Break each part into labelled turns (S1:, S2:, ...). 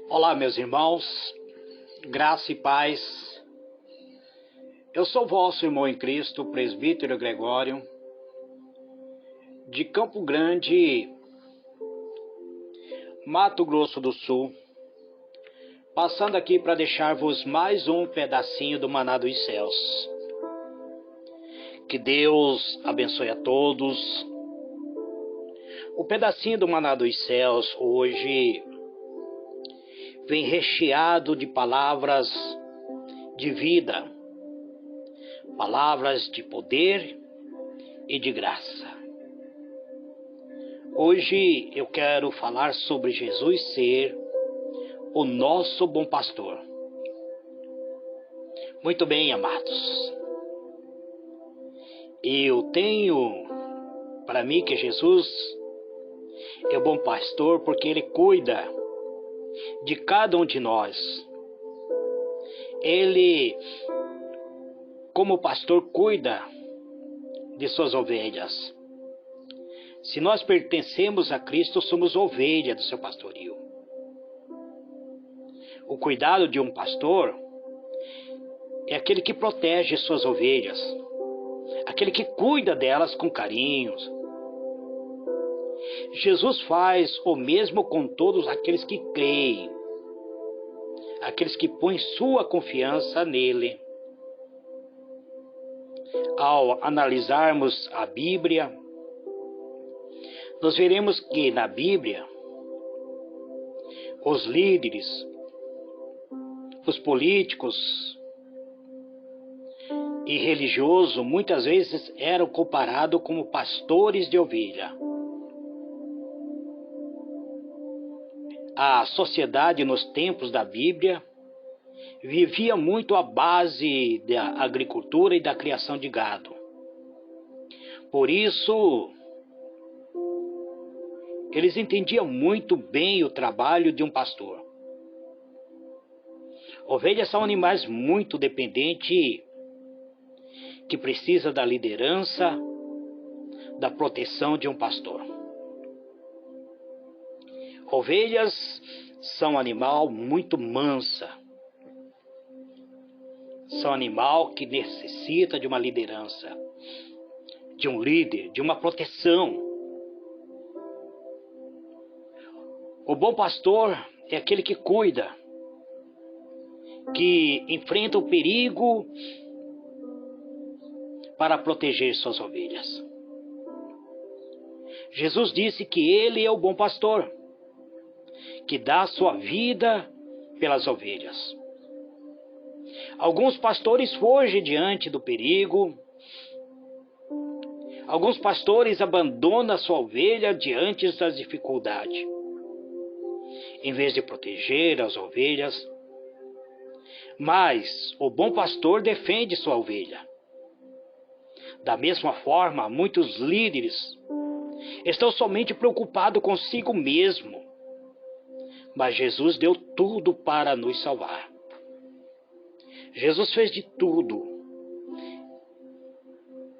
S1: Olá, meus irmãos, graça e paz. Eu sou vosso irmão em Cristo, presbítero Gregório, de Campo Grande, Mato Grosso do Sul, passando aqui para deixar-vos mais um pedacinho do maná dos céus. Que Deus abençoe a todos. O pedacinho do maná dos céus hoje vem recheado de palavras de vida, palavras de poder e de graça. Hoje eu quero falar sobre Jesus ser o nosso bom pastor. Muito bem, amados. Eu tenho para mim que Jesus é o bom pastor porque Ele cuida de cada um de nós. Ele, como pastor, cuida de suas ovelhas. Se nós pertencemos a Cristo, somos ovelha do seu pastorio. O cuidado de um pastor é aquele que protege suas ovelhas, aquele que cuida delas com carinho. Jesus faz o mesmo com todos aqueles que creem, aqueles que põem sua confiança nele. Ao analisarmos a Bíblia, nós veremos que na Bíblia, os líderes, os políticos e religiosos muitas vezes eram comparados como pastores de ovelha. A sociedade nos tempos da Bíblia vivia muito à base da agricultura e da criação de gado. Por isso, eles entendiam muito bem o trabalho de um pastor. Ovelhas são animais muito dependentes que precisam da liderança, da proteção de um pastor. Ovelhas são um animal muito mansa. São um animal que necessita de uma liderança, de um líder, de uma proteção. O bom pastor é aquele que cuida, que enfrenta o perigo para proteger suas ovelhas. Jesus disse que ele é o bom pastor, que dá sua vida pelas ovelhas. Alguns pastores fogem diante do perigo. Alguns pastores abandonam a sua ovelha diante das dificuldades. Em vez de proteger as ovelhas. Mas o bom pastor defende sua ovelha. Da mesma forma, muitos líderes estão somente preocupados consigo mesmo. Mas Jesus deu tudo para nos salvar. Jesus fez de tudo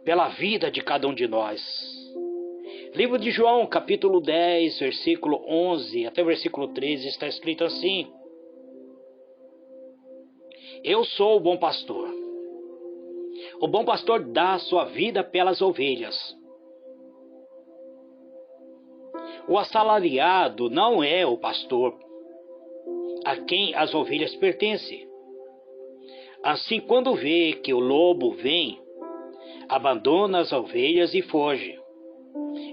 S1: pela vida de cada um de nós. Livro de João, capítulo 10, versículo 11 até o versículo 13, está escrito assim: Eu sou o bom pastor. O bom pastor dá sua vida pelas ovelhas. O assalariado não é o pastor a quem as ovelhas pertencem. Assim, quando vê que o lobo vem, abandona as ovelhas e foge.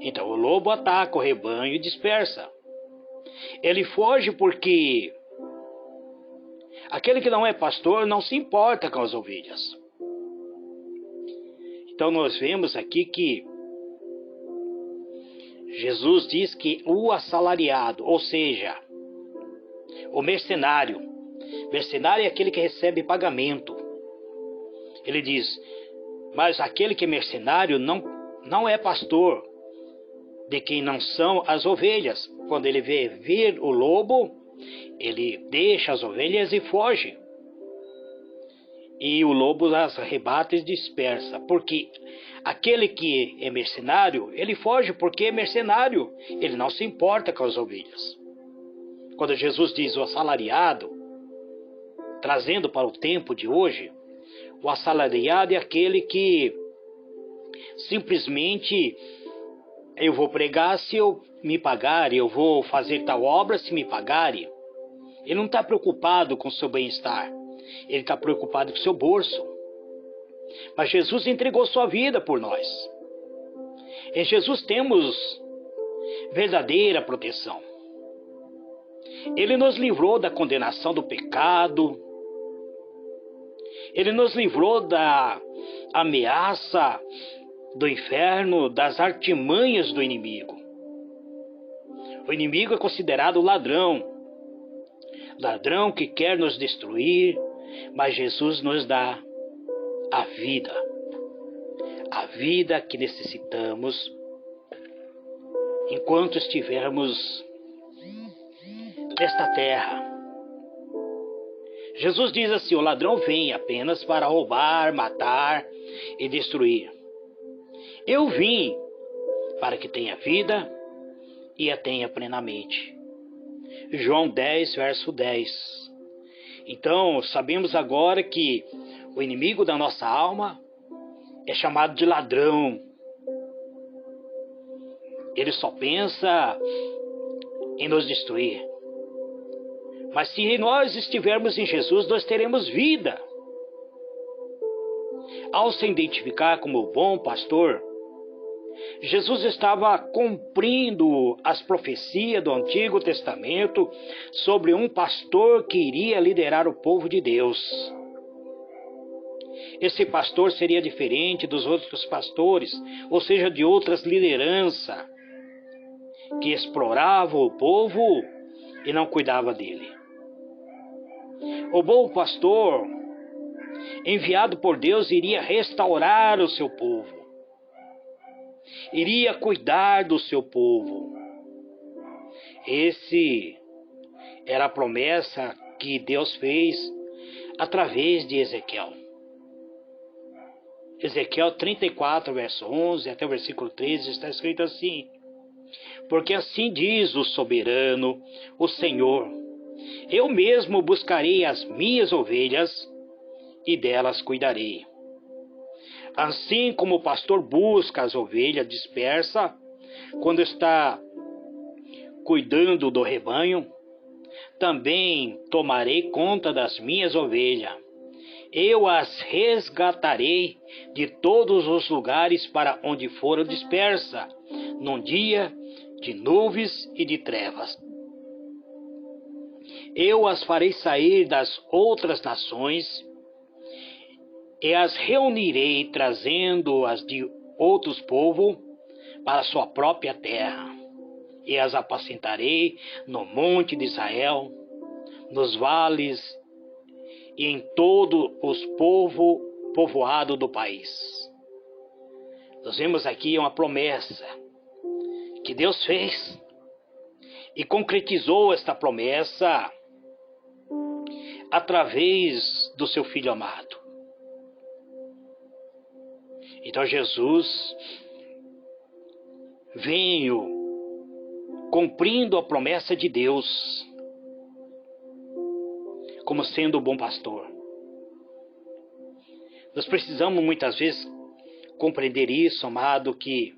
S1: Então o lobo ataca o rebanho e dispersa. Ele foge porque aquele que não é pastor não se importa com as ovelhas. Então nós vemos aqui que Jesus diz que o assalariado, ou seja, o mercenário é aquele que recebe pagamento. Ele diz, mas aquele que é mercenário não é pastor de quem não são as ovelhas. Quando ele vê vir o lobo, ele deixa as ovelhas e foge. E o lobo as arrebata e dispersa. Porque aquele que é mercenário, ele foge porque é mercenário. Ele não se importa com as ovelhas. quando Jesus diz o assalariado, trazendo para o tempo de hoje, o assalariado é aquele que simplesmente eu vou pregar se eu me pagarem, eu vou fazer tal obra se me pagarem. Ele não está preocupado com o seu bem-estar, ele está preocupado com o seu bolso. Mas Jesus entregou sua vida por nós. Em Jesus temos verdadeira proteção. Ele nos livrou da condenação do pecado. Ele nos livrou da ameaça do inferno, das artimanhas do inimigo. O inimigo é considerado ladrão. Ladrão que quer nos destruir, mas Jesus nos dá a vida. A vida que necessitamos enquanto estivermos nesta terra. Jesus diz assim: o ladrão vem apenas para roubar, matar e destruir. Eu vim para que tenha vida e a tenha plenamente. João 10, verso 10. Então, sabemos agora que o inimigo da nossa alma é chamado de ladrão. Ele só pensa em nos destruir. Mas se nós estivermos em Jesus, nós teremos vida. Ao se identificar como o bom pastor, Jesus estava cumprindo as profecias do Antigo Testamento sobre um pastor que iria liderar o povo de Deus. Esse pastor seria diferente dos outros pastores, ou seja, de outras lideranças, que exploravam o povo e não cuidava dele. O bom pastor, enviado por Deus, iria restaurar o seu povo. Iria cuidar do seu povo. Esse era a promessa que Deus fez através de Ezequiel. Ezequiel 34, verso 11 até o versículo 13 está escrito assim: porque assim diz o soberano, o Senhor: eu mesmo buscarei as minhas ovelhas e delas cuidarei. Assim como o pastor busca as ovelhas dispersas quando está cuidando do rebanho, também tomarei conta das minhas ovelhas. Eu as resgatarei de todos os lugares para onde foram dispersas, num dia de nuvens e de trevas. Eu as farei sair das outras nações e as reunirei, trazendo-as de outros povos para a sua própria terra. E as apacentarei no monte de Israel, nos vales e em todos os povoados do país. Nós vemos aqui uma promessa que Deus fez e concretizou esta promessa através do seu Filho amado. Então Jesus veio cumprindo a promessa de Deus como sendo o bom pastor. Nós precisamos muitas vezes compreender isso, amado, que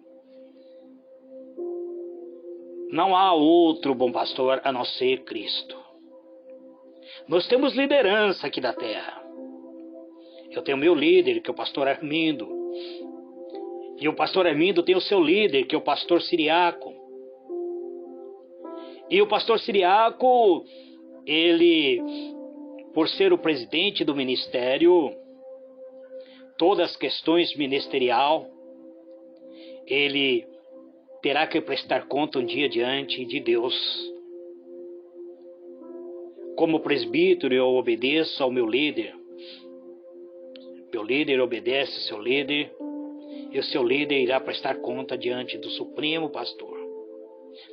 S1: não há outro bom pastor a não ser Cristo. Nós temos liderança aqui da terra. Eu tenho meu líder, que é o pastor Armindo. E o pastor Armindo tem o seu líder, que é o pastor Siriaco. E o pastor Siriaco, ele, por ser o presidente do ministério, todas as questões ministerial, ele terá que prestar conta um dia diante de Deus. Como presbítero, eu obedeço ao meu líder. Meu líder obedece ao seu líder. E o seu líder irá prestar conta diante do Supremo Pastor.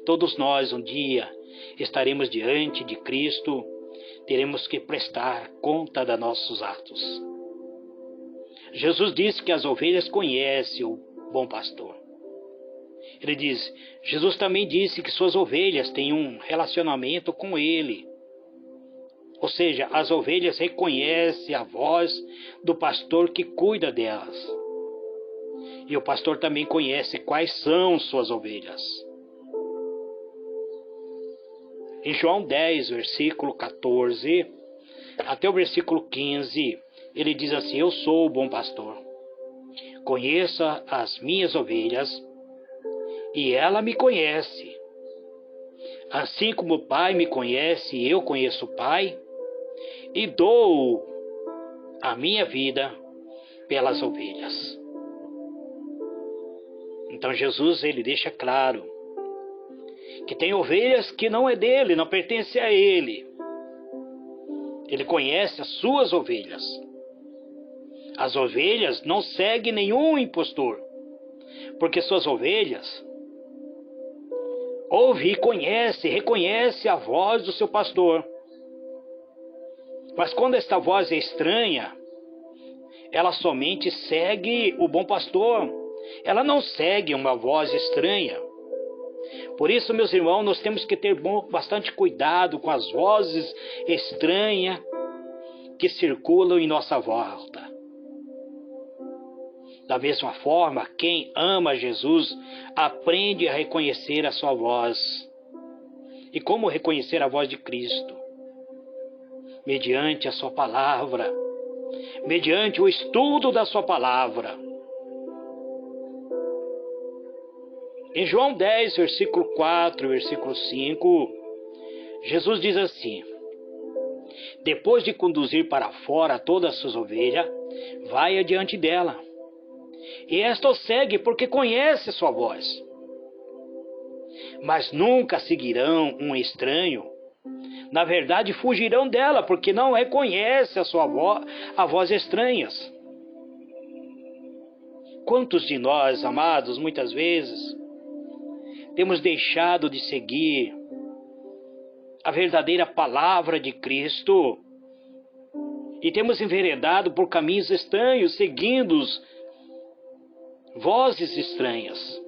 S1: Todos nós um dia estaremos diante de Cristo, teremos que prestar conta dos nossos atos. Jesus disse que as ovelhas conhecem o bom pastor. Ele diz, Jesus também disse que suas ovelhas têm um relacionamento com ele. Ou seja, as ovelhas reconhecem a voz do pastor que cuida delas. E o pastor também conhece quais são suas ovelhas. Em João 10, versículo 14, até o versículo 15, ele diz assim, eu sou o bom pastor. Conheço as minhas ovelhas e ela me conhece. Assim como o Pai me conhece e eu conheço o Pai, e dou a minha vida pelas ovelhas. Então Jesus, ele deixa claro que tem ovelhas que não é dele, não pertence a ele. Ele conhece as suas ovelhas. As ovelhas não seguem nenhum impostor, porque suas ovelhas ouvem e conhecem, reconhecem a voz do seu pastor. Mas quando esta voz é estranha, ela somente segue o bom pastor. Ela não segue uma voz estranha. Por isso, meus irmãos, nós temos que ter bastante cuidado com as vozes estranhas que circulam em nossa volta. Da mesma forma, quem ama Jesus aprende a reconhecer a sua voz. E como reconhecer a voz de Cristo? Mediante a sua palavra, mediante o estudo da sua palavra. Em João 10, versículo 4 e versículo 5, Jesus diz assim, depois de conduzir para fora todas as suas ovelhas, vai adiante dela. E esta o segue porque conhece sua voz. Mas nunca seguirão um estranho. Na verdade, fugirão dela, porque não reconhece a voz estranhas. Quantos de nós, amados, muitas vezes, temos deixado de seguir a verdadeira palavra de Cristo e temos enveredado por caminhos estranhos, seguindo vozes estranhas.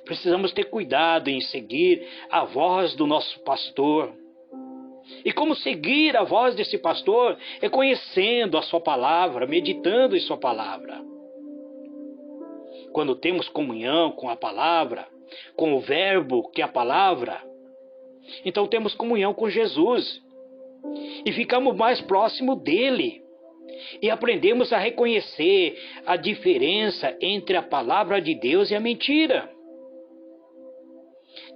S1: Precisamos ter cuidado em seguir a voz do nosso pastor. E como seguir a voz desse pastor? É conhecendo a sua palavra, meditando em sua palavra. Quando temos comunhão com a palavra, com o verbo que é a palavra, então temos comunhão com Jesus. E ficamos mais próximos dele. E aprendemos a reconhecer a diferença entre a palavra de Deus e a mentira.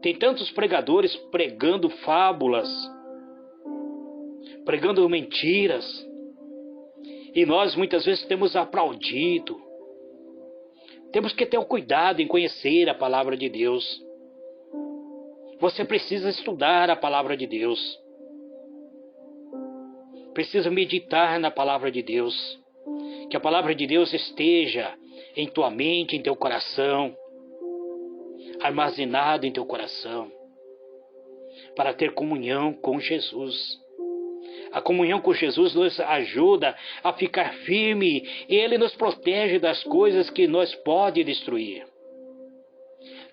S1: Tem tantos pregadores pregando fábulas, pregando mentiras, e nós muitas vezes temos aplaudido. Temos que ter o cuidado em conhecer a palavra de Deus. Você precisa estudar a palavra de Deus. Precisa meditar na palavra de Deus. Que a palavra de Deus esteja em tua mente, em teu coração, armazenado em teu coração, para ter comunhão com Jesus. A comunhão com Jesus nos ajuda a ficar firme e Ele nos protege das coisas que nos pode destruir.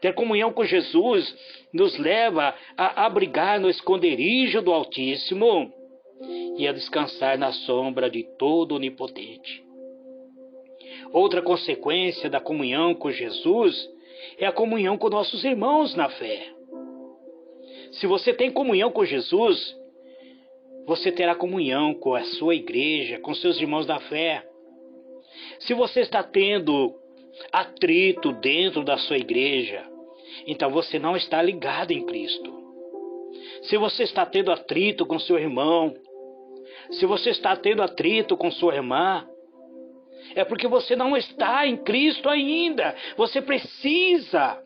S1: Ter comunhão com Jesus nos leva a abrigar no esconderijo do Altíssimo e a descansar na sombra de todo Onipotente. Outra consequência da comunhão com Jesus é a comunhão com nossos irmãos na fé. Se você tem comunhão com Jesus, você terá comunhão com a sua igreja, com seus irmãos da fé. Se você está tendo atrito dentro da sua igreja, então você não está ligado em Cristo. Se você está tendo atrito com seu irmão, se você está tendo atrito com sua irmã, é porque você não está em Cristo ainda. Você precisa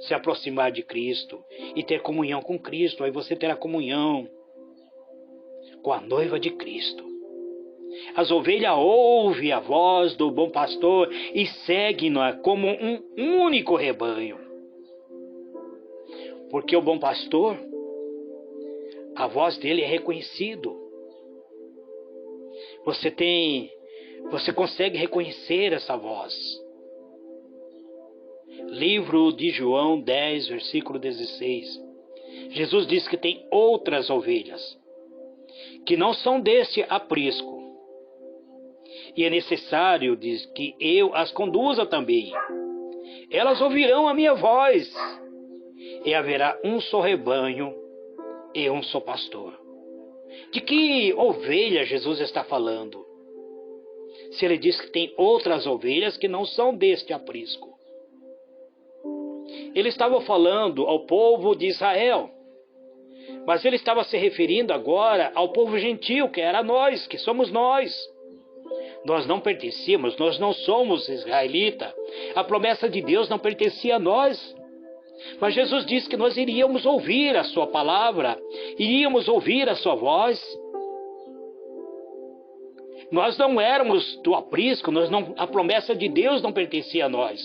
S1: se aproximar de Cristo e ter comunhão com Cristo. Aí você terá comunhão com a noiva de Cristo. As ovelhas ouvem a voz do bom pastor e seguem-na como um único rebanho. Porque o bom pastor, a voz dele é reconhecido. Você consegue reconhecer essa voz. Livro de João 10, versículo 16. Jesus diz que tem outras ovelhas, que não são deste aprisco. E é necessário, diz, que eu as conduza também. Elas ouvirão a minha voz, e haverá um só rebanho e um só pastor. De que ovelha Jesus está falando? Se ele diz que tem outras ovelhas que não são deste aprisco. Ele estava falando ao povo de Israel, mas ele estava se referindo agora ao povo gentil, que era nós, que somos nós. Nós não pertencíamos, nós não somos israelita. A promessa de Deus não pertencia a nós. Mas Jesus disse que nós iríamos ouvir a sua palavra, iríamos ouvir a sua voz. Nós não éramos do aprisco, a promessa de Deus não pertencia a nós.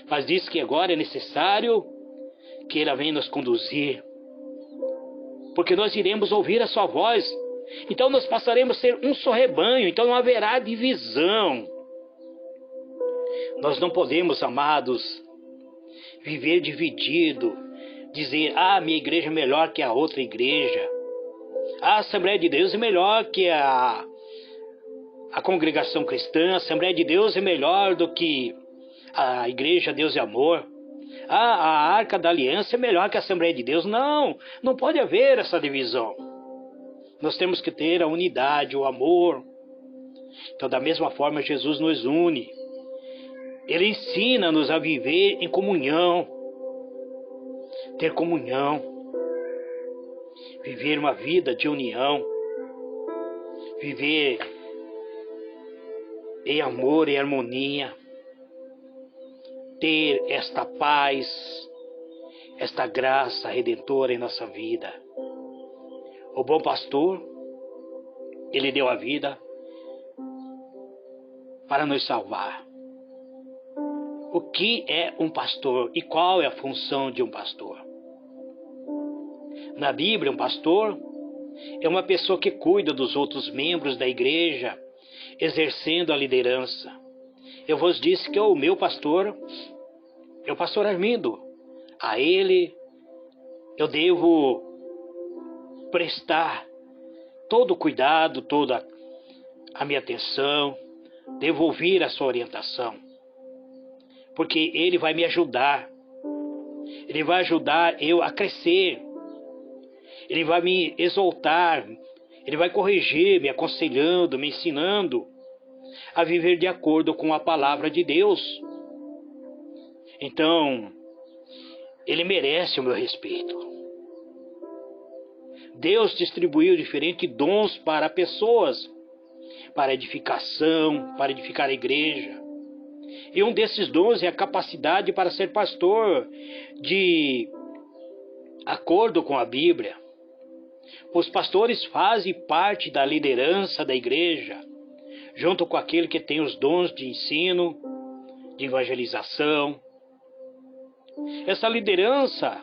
S1: Mas diz que agora é necessário que Ele venha nos conduzir, porque nós iremos ouvir a sua voz. Então nós passaremos a ser um só rebanho, então não haverá divisão. Nós não podemos, amados, viver dividido, dizer, minha igreja é melhor que a outra igreja. A Assembleia de Deus é melhor que a congregação cristã, a Assembleia de Deus é melhor do que a igreja Deus e Amor. A Arca da Aliança é melhor que a Assembleia de Deus. Não pode haver essa divisão. Nós temos que ter a unidade, o amor. Então, da mesma forma, Jesus nos une. Ele ensina-nos a viver em comunhão, ter comunhão, viver uma vida de união, viver em amor e harmonia, ter esta paz, esta graça redentora em nossa vida. O bom pastor, ele deu a vida para nos salvar. O que é um pastor e qual é a função de um pastor? Na Bíblia, um pastor é uma pessoa que cuida dos outros membros da igreja, exercendo a liderança. Eu vos disse que o meu pastor é o pastor Armindo. A ele eu devo prestar todo o cuidado, toda a minha atenção, devo ouvir a sua orientação, porque ele vai me ajudar, ele vai ajudar eu a crescer, ele vai me exaltar, ele vai corrigir, me aconselhando, me ensinando a viver de acordo com a palavra de Deus. Então, ele merece o meu respeito. Deus distribuiu diferentes dons para pessoas, para edificação, para edificar a igreja. E um desses dons é a capacidade para ser pastor de acordo com a Bíblia. Os pastores fazem parte da liderança da igreja, junto com aquele que tem os dons de ensino, de evangelização. Essa liderança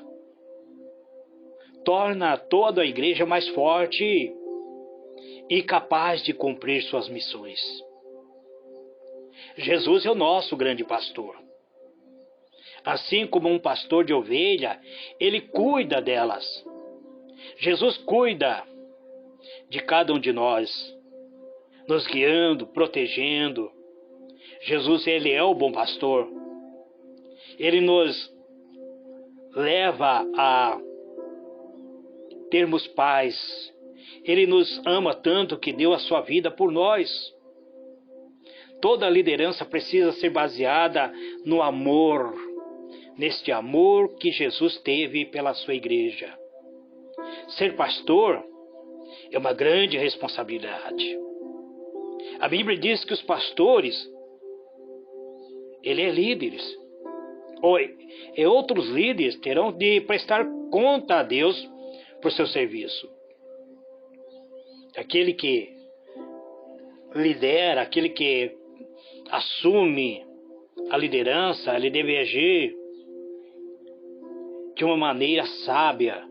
S1: torna toda a igreja mais forte e capaz de cumprir suas missões. Jesus é o nosso grande pastor. Assim como um pastor de ovelha, ele cuida delas. Jesus cuida de cada um de nós, nos guiando, protegendo. Jesus, ele é o bom pastor. Ele nos leva a termos paz. Ele nos ama tanto que deu a sua vida por nós. Toda liderança precisa ser baseada no amor, neste amor que Jesus teve pela sua igreja. Ser pastor é uma grande responsabilidade. A Bíblia diz que os pastores, ele é líderes. E outros líderes terão de prestar conta a Deus por seu serviço. Aquele que lidera, aquele que assume a liderança, ele deve agir de uma maneira sábia.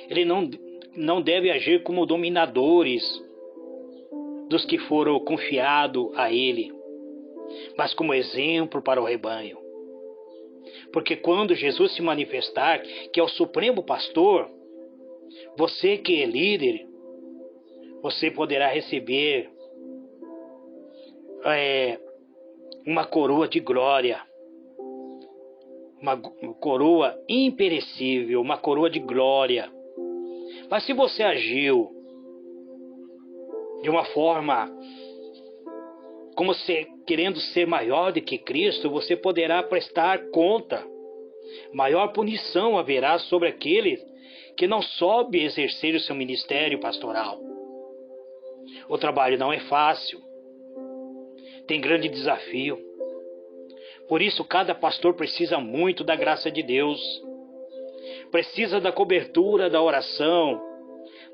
S1: Ele não deve agir como dominadores dos que foram confiados a ele, mas como exemplo para o rebanho. Porque quando Jesus se manifestar, que é o Supremo Pastor, você que é líder, você poderá receber uma coroa de glória, uma coroa imperecível, uma coroa de glória. Mas se você agiu de uma forma como se querendo ser maior do que Cristo, você poderá prestar conta. Maior punição haverá sobre aquele que não soube exercer o seu ministério pastoral. O trabalho não é fácil, tem grande desafio. Por isso, cada pastor precisa muito da graça de Deus, precisa da cobertura da oração,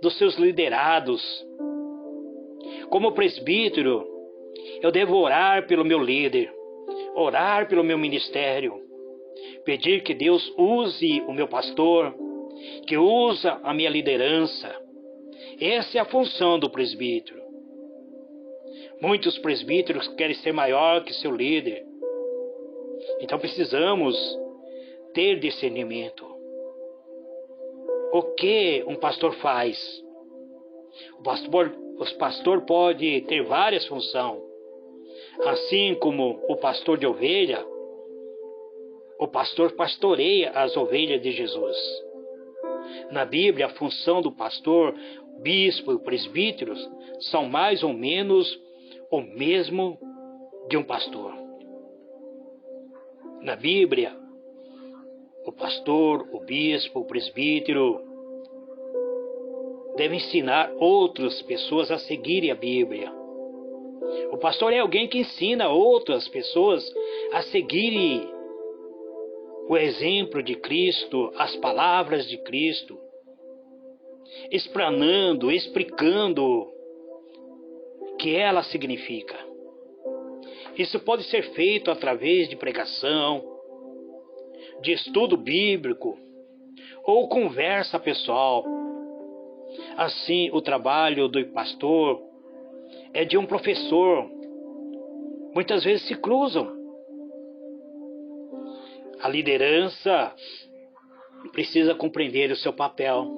S1: dos seus liderados. Como presbítero, eu devo orar pelo meu líder, orar pelo meu ministério, pedir que Deus use o meu pastor, que usa a minha liderança. Essa é a função do presbítero. Muitos presbíteros querem ser maior que seu líder. Então precisamos ter discernimento. O que um pastor faz? O pastor pode ter várias funções. Assim como o pastor de ovelha, o pastor pastoreia as ovelhas de Jesus. Na Bíblia, a função do pastor, bispo e presbíteros são mais ou menos o mesmo de um pastor. Na Bíblia, o pastor, o bispo, o presbítero devem ensinar outras pessoas a seguirem a Bíblia. O pastor é alguém que ensina outras pessoas a seguirem o exemplo de Cristo, as palavras de Cristo, explanando, explicando o que ela significa. Isso pode ser feito através de pregação, de estudo bíblico ou conversa pessoal. Assim, o trabalho do pastor é de um professor. Muitas vezes se cruzam. A liderança precisa compreender o seu papel.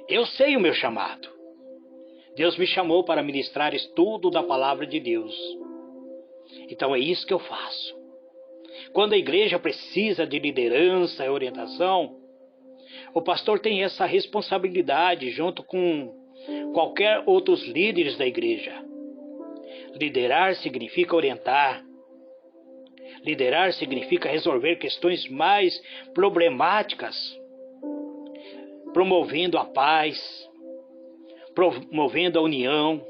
S1: Eu sei o meu chamado. Deus me chamou para ministrar estudo da palavra de Deus. Então é isso que eu faço. Quando a igreja precisa de liderança e orientação, o pastor tem essa responsabilidade junto com qualquer outros líderes da igreja. Liderar significa orientar. Liderar significa resolver questões mais problemáticas, promovendo a paz, promovendo a união.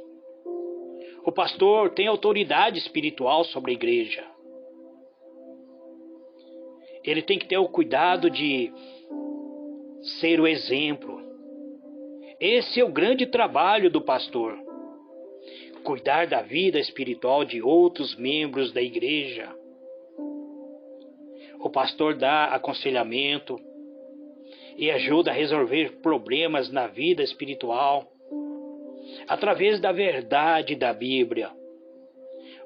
S1: O pastor tem autoridade espiritual sobre a igreja. Ele tem que ter o cuidado de ser o exemplo. Esse é o grande trabalho do pastor. Cuidar da vida espiritual de outros membros da igreja. O pastor dá aconselhamento e ajuda a resolver problemas na vida espiritual através da verdade da Bíblia.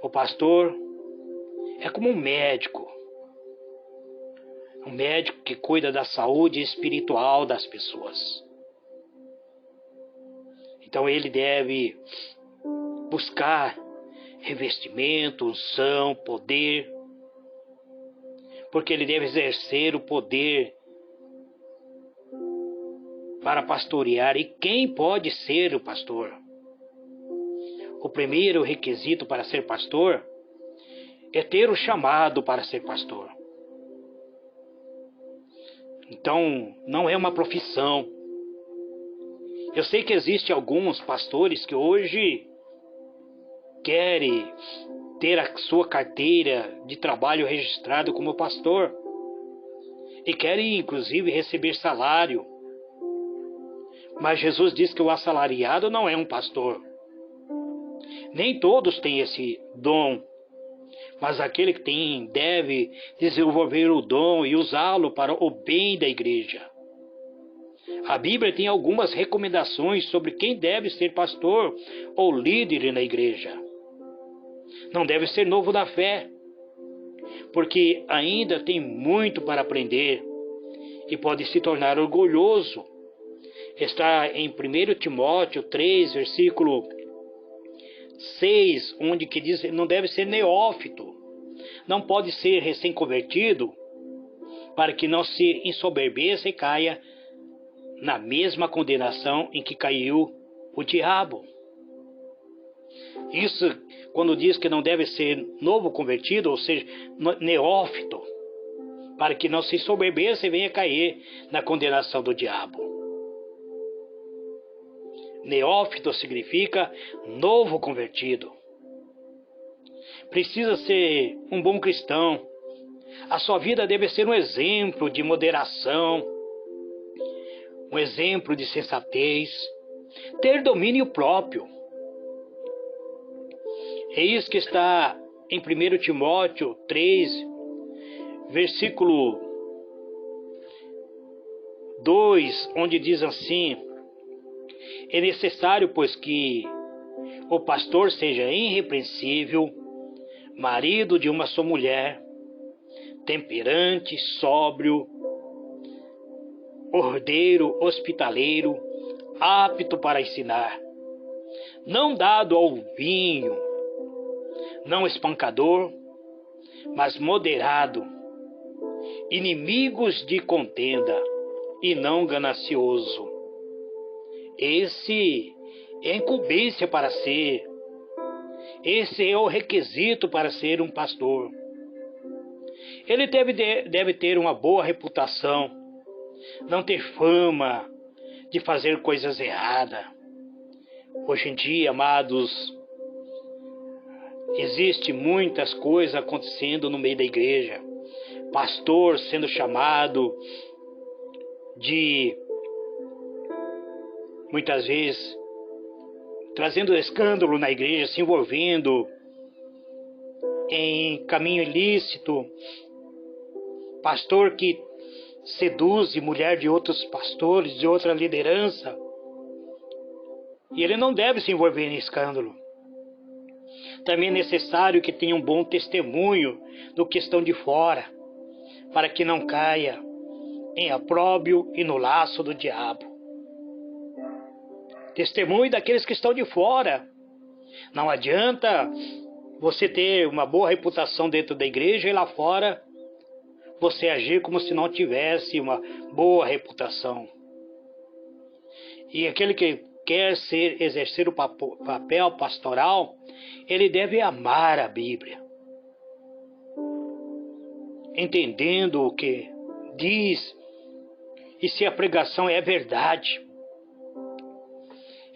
S1: O pastor é como um médico que cuida da saúde espiritual das pessoas. Então ele deve buscar revestimento, unção, poder, porque ele deve exercer o poder para pastorear. E quem pode ser o pastor? O primeiro requisito para ser pastor é ter o chamado para ser pastor. Então, não é uma profissão. Eu sei que existem alguns pastores que hoje querem ter a sua carteira de trabalho registrado como pastor e querem inclusive receber salário. Mas Jesus diz que o assalariado não é um pastor. Nem todos têm esse dom, mas aquele que tem deve desenvolver o dom e usá-lo para o bem da igreja. A Bíblia tem algumas recomendações sobre quem deve ser pastor ou líder na igreja. Não deve ser novo na fé, porque ainda tem muito para aprender e pode se tornar orgulhoso. Está em 1 Timóteo 3, versículo 6, onde que diz que não deve ser neófito, não pode ser recém-convertido, para que não se ensoberbeça e caia na mesma condenação em que caiu o diabo. Isso quando diz que não deve ser novo convertido, ou seja, neófito, para que não se ensoberbeça e venha cair na condenação do diabo. Neófito significa novo convertido. Precisa ser um bom cristão. A sua vida deve ser um exemplo de moderação, um exemplo de sensatez, ter domínio próprio. É isso que está em 1 Timóteo 3, versículo 2, onde diz assim: é necessário, pois, que o pastor seja irrepreensível, marido de uma só mulher, temperante, sóbrio, ordeiro, hospitaleiro, apto para ensinar, não dado ao vinho, não espancador, mas moderado, inimigos de contenda e não ganancioso. Esse é a incumbência para ser, esse é o requisito para ser um pastor. Ele deve ter uma boa reputação, não ter fama de fazer coisas erradas. Hoje em dia, amados, existe muitas coisas acontecendo no meio da igreja. Pastor sendo chamado de, muitas vezes, trazendo escândalo na igreja, se envolvendo em caminho ilícito. Pastor que seduz mulher de outros pastores, de outra liderança. E ele não deve se envolver em escândalo. Também é necessário que tenha um bom testemunho do que estão de fora, para que não caia em opróbrio e no laço do diabo. Testemunho daqueles que estão de fora. Não adianta você ter uma boa reputação dentro da igreja e lá fora você agir como se não tivesse uma boa reputação. E aquele que quer exercer o papel pastoral, ele deve amar a Bíblia, entendendo o que diz e se a pregação é verdade.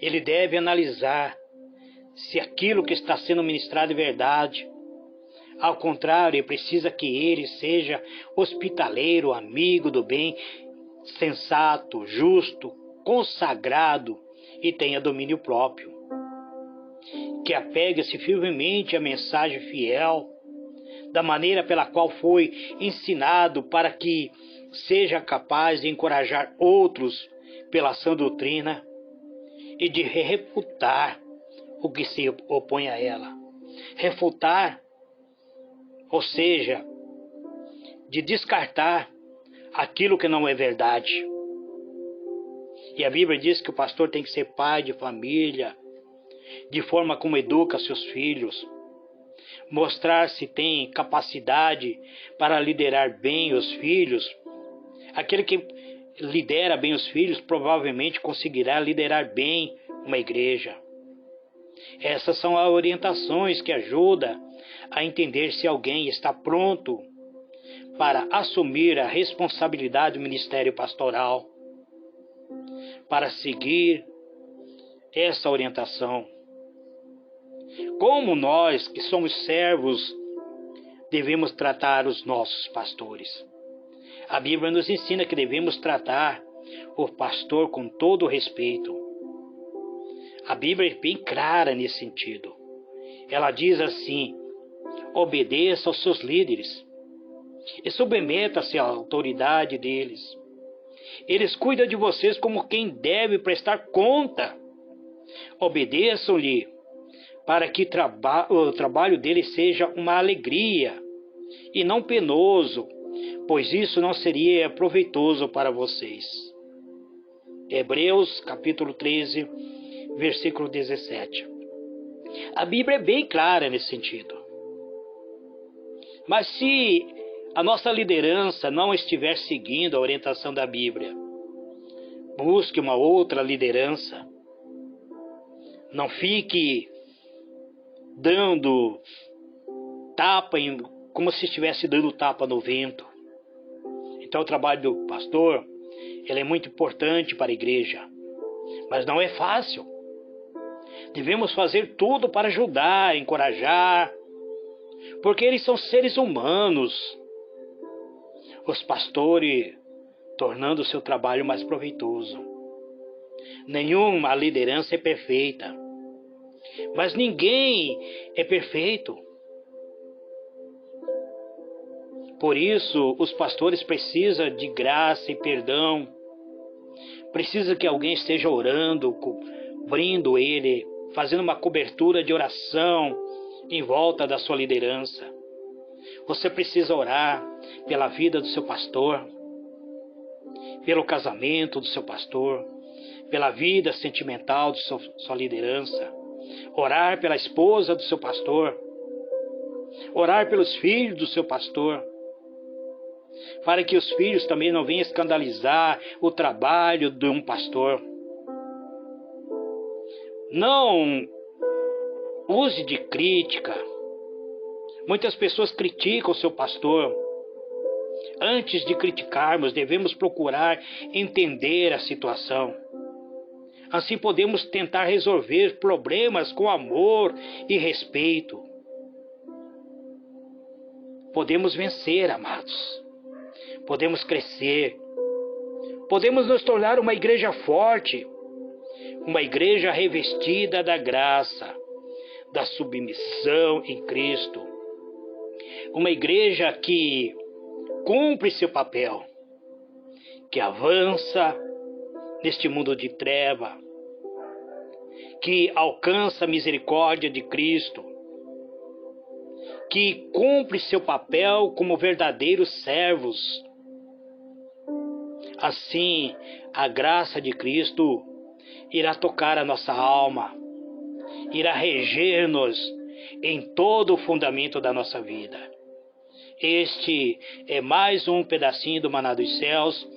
S1: Ele deve analisar se aquilo que está sendo ministrado é verdade. Ao contrário, ele precisa que ele seja hospitaleiro, amigo do bem, sensato, justo, consagrado e tenha domínio próprio. Que apegue-se firmemente à mensagem fiel, da maneira pela qual foi ensinado, para que seja capaz de encorajar outros pela sã doutrina e de refutar o que se opõe a ela. Refutar, ou seja, de descartar aquilo que não é verdade. E a Bíblia diz que o pastor tem que ser pai de família, de forma como educa seus filhos, mostrar se tem capacidade para liderar bem os filhos. Aquele que lidera bem os filhos provavelmente conseguirá liderar bem uma igreja. Essas são as orientações que ajudam a entender se alguém está pronto para assumir a responsabilidade do ministério pastoral, para seguir essa orientação. Como nós, que somos servos, devemos tratar os nossos pastores? A Bíblia nos ensina que devemos tratar o pastor com todo o respeito. A Bíblia é bem clara nesse sentido. Ela diz assim: obedeça aos seus líderes e submeta-se à autoridade deles. Eles cuidam de vocês como quem deve prestar conta. Obedeçam-lhe para que o trabalho deles seja uma alegria e não penoso, pois isso não seria proveitoso para vocês. Hebreus capítulo 13, versículo 17. A Bíblia é bem clara nesse sentido. Mas se a nossa liderança não estiver seguindo a orientação da Bíblia, busque uma outra liderança. Não fique dando tapa, como se estivesse dando tapa no vento. Então o trabalho do pastor, ele é muito importante para a igreja, mas não é fácil. Devemos fazer tudo para ajudar, encorajar, porque eles são seres humanos. Os pastores tornando o seu trabalho mais proveitoso. Nenhuma liderança é perfeita, mas ninguém é perfeito. Por isso, os pastores precisam de graça e perdão. Precisa que alguém esteja orando, cobrindo ele, fazendo uma cobertura de oração em volta da sua liderança. Você precisa orar pela vida do seu pastor, pelo casamento do seu pastor, pela vida sentimental de sua liderança. Orar pela esposa do seu pastor. Orar pelos filhos do seu pastor, para que os filhos também não venham escandalizar o trabalho de um pastor. Não use de crítica. Muitas pessoas criticam o seu pastor. Antes de criticarmos, devemos procurar entender a situação. Assim podemos tentar resolver problemas com amor e respeito. Podemos vencer, amados. Podemos crescer. Podemos nos tornar uma igreja forte. Uma igreja revestida da graça, da submissão em Cristo. Uma igreja que cumpre seu papel, que avança neste mundo de treva, que alcança a misericórdia de Cristo, que cumpre seu papel como verdadeiros servos. Assim, a graça de Cristo irá tocar a nossa alma, irá reger-nos em todo o fundamento da nossa vida. Este é mais um pedacinho do maná dos céus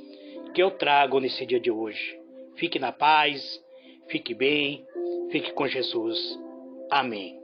S1: que eu trago nesse dia de hoje. Fique na paz, fique bem, fique com Jesus. Amém.